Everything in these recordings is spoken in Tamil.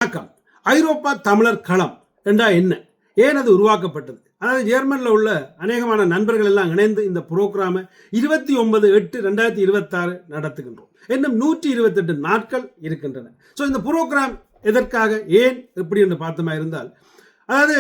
வணக்கம். ஐரோப்பா தமிழர் களம் என்றா என்ன, ஏன் அது உருவாக்கப்பட்டது? அதாவது ஜெர்மனில் உள்ள அநேகமான நண்பர்கள் எல்லாம் இணைந்து இந்த புரோகிராமை 29/8/2026 நடத்துகின்றோம். இன்னும் 128 நாட்கள் இருக்கின்றன. ஸோ இந்த புரோகிராம் எதற்காக, ஏன், எப்படி என்று பார்த்தமா இருந்தால், அதாவது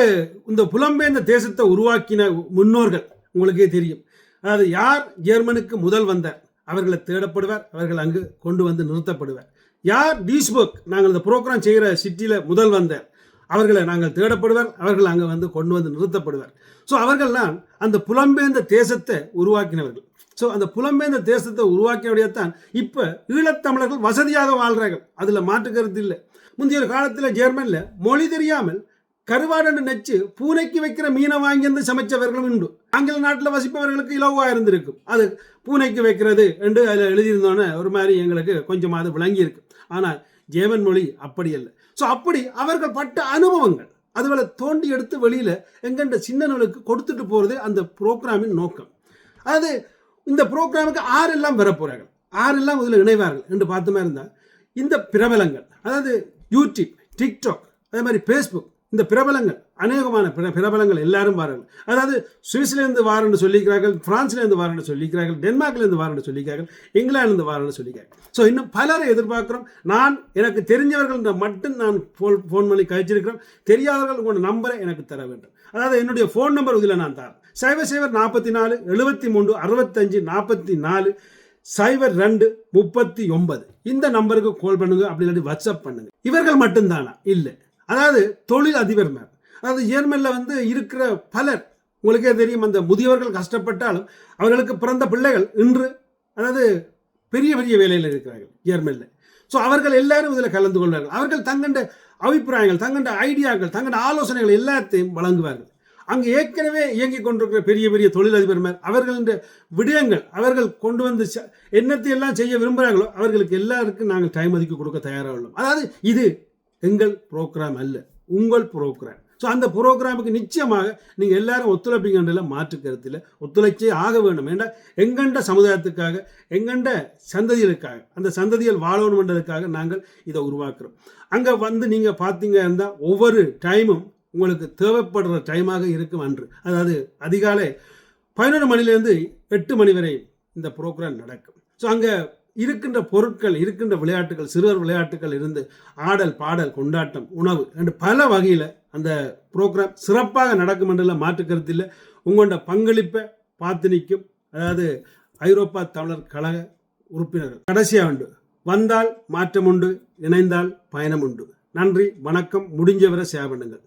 இந்த புலம்பெயர்ந்த தேசத்தை உருவாக்கின முன்னோர்கள் உங்களுக்கே தெரியும். அதாவது யார் ஜெர்மனுக்கு முதல் வந்தார், அவர்களை தேடப்படுவார், அவர்கள் அங்கு கொண்டு வந்து நிறுத்தப்படுவார். யார் டீஸ்பர்க், நாங்கள் இந்த புரோகிராம் செய்கிற சிட்டியில் முதல் வந்தார், அவர்களை நாங்கள் தேடப்படுவார், அவர்கள் அங்கே வந்து கொண்டு வந்து நிறுத்தப்படுவார். ஸோ அவர்கள்லாம் அந்த புலம்பெயர்ந்த தேசத்தை உருவாக்கினவர்கள். ஸோ அந்த புலம்பெயர்ந்த தேசத்தை உருவாக்கினவுடையத்தான் இப்போ ஈழத்தமிழர்கள் வசதியாக வாழ்கிறார்கள். அதில் மாற்றுக்கிறது இல்லை. முந்தைய காலத்தில் ஜெர்மனில் மொழி தெரியாமல் கருவாடு நெச்சு பூனைக்கு வைக்கிற மீனை வாங்கி சமைச்சவர்களும் உண்டு. ஆங்கில நாட்டில் வசிப்பவர்களுக்கு இலவாக இருந்திருக்கும். அது பூனைக்கு வைக்கிறது என்று அதில் எழுதியிருந்தோன்னே ஒரு மாதிரி எங்களுக்கு கொஞ்சமாவது விளங்கி இருக்கு. ஆனால் ஜெர்மன் மொழி அப்படி அல்ல. ஸோ அப்படி அவர்கள் பட்ட அனுபவங்கள் அதுகளை தோண்டி எடுத்து வெளியில் எங்கெண்ட சின்னங்களுக்கு கொடுத்துட்டு போகிறது அந்த புரோகிராமின் நோக்கம். அதாவது இந்த புரோகிராமுக்கு ஆரெல்லாம் வரப்போகிறார்கள், ஆரெல்லாம் இதில் இணைவார்கள் என்று பார்த்தோமே இருந்தால் இந்த பிரபலங்கள், அதாவது யூடியூப், டிக்டாக், அதே மாதிரி ஃபேஸ்புக், இந்த பிரபலங்கள் அநேகமான பிரபலங்கள் எல்லாரும் வாரார்கள். அதாவது சுவிஸ்லேருந்து வாரன்னு சொல்லிக்கிறார்கள், பிரான்ஸ்லேருந்து வாரன்னு சொல்லிக்கிறார்கள், டென்மார்க்லேருந்து வாரன்னு சொல்லிக்கிறார்கள், இங்கிலாந்துலேருந்து வாரன்னு சொல்லிக்கிறார்கள். ஸோ இன்னும் பலரை எதிர்பார்க்குறோம். எனக்கு தெரிஞ்சவர்கள் மட்டும் நான் ஃபோன் பண்ணி கழிச்சிருக்கிறோம். தெரியாதவர்கள் உங்களோட நம்பரை எனக்கு தர வேண்டும். அதாவது என்னுடைய ஃபோன் நம்பர் இதில் நான் தரேன். 0044 73 65 44 02 39. இந்த நம்பருக்கு கால் பண்ணுங்க, அப்படி இல்லாட்டி வாட்ஸ்அப் பண்ணுங்க. இவர்கள் மட்டும்தானா? இல்லை. அதாவது தொழில் அதிபர்மார், அதாவது ஜெர்மனில் வந்து இருக்கிற பலர் உங்களுக்கே தெரியும். அந்த முதியவர்கள் கஷ்டப்பட்டாலும் அவர்களுக்கு பிறந்த பிள்ளைகள் இன்று அதாவது பெரிய பெரிய வேலையில் இருக்கிறார்கள் ஜெர்மனில். ஸோ அவர்கள் எல்லாரும் இதில் கலந்து கொள்வார்கள். அவர்கள் தங்கண்ட அபிப்பிராயங்கள், தங்கண்ட ஐடியாக்கள், தங்கண்ட ஆலோசனைகள் எல்லாத்தையும் வழங்குவார்கள். அங்கே ஏற்கனவே இயங்கிக் கொண்டிருக்கிற பெரிய பெரிய தொழிலதிபர்மார் அவர்களின் விடயங்கள் அவர்கள் கொண்டு வந்து என்னத்தை எல்லாம் செய்ய விரும்புகிறார்களோ அவர்களுக்கு எல்லாருக்கும் நாங்கள் டைம் ஒதுக்கி கொடுக்க தயாராக உள்ளோம். அதாவது இது எங்கள் புரோகிராம் அல்ல, உங்கள் புரோகிராம். ஸோ அந்த புரோகிராமுக்கு நிச்சயமாக நீங்கள் எல்லாரும் ஒத்துழைப்பீங்கன்றல மாற்று கருத்தில் ஒத்துழைச்சே ஆக வேண்டும். ஏன்னா எங்கண்ட சமுதாயத்துக்காக, எங்கண்ட சந்ததிகளுக்காக, அந்த சந்ததிகள் வாழணுன்றதுக்காக நாங்கள் இதை உருவாக்குறோம். அங்கே வந்து நீங்கள் பார்த்தீங்க இருந்தால் ஒவ்வொரு டைமும் உங்களுக்கு தேவைப்படுற டைமாக இருக்கும் அன்று. அதாவது அதிகாலை 11 மணிலேருந்து 8 மணி வரை இந்த புரோகிராம் நடக்கும். ஸோ அங்கே இருக்கின்ற பொருட்கள், இருக்கின்ற விளையாட்டுகள், சிறுவர் விளையாட்டுகள் இருந்து ஆடல், பாடல், கொண்டாட்டம், உணவு என்று பல வகையில் அந்த புரோகிராம் சிறப்பாக நடக்கும் என்றெல்லாம் மாற்று கருத்தில் உங்களோட பங்களிப்பை பார்த்து நிற்கும். அதாவது ஐரோப்பா தமிழர் கழக உறுப்பினர்கள் கடைசியாக உண்டு. வந்தால் மாற்றம் உண்டு, இணைந்தால் பயணம் உண்டு. நன்றி, வணக்கம். முடிஞ்சவரை சேவை பண்ணுங்கள்.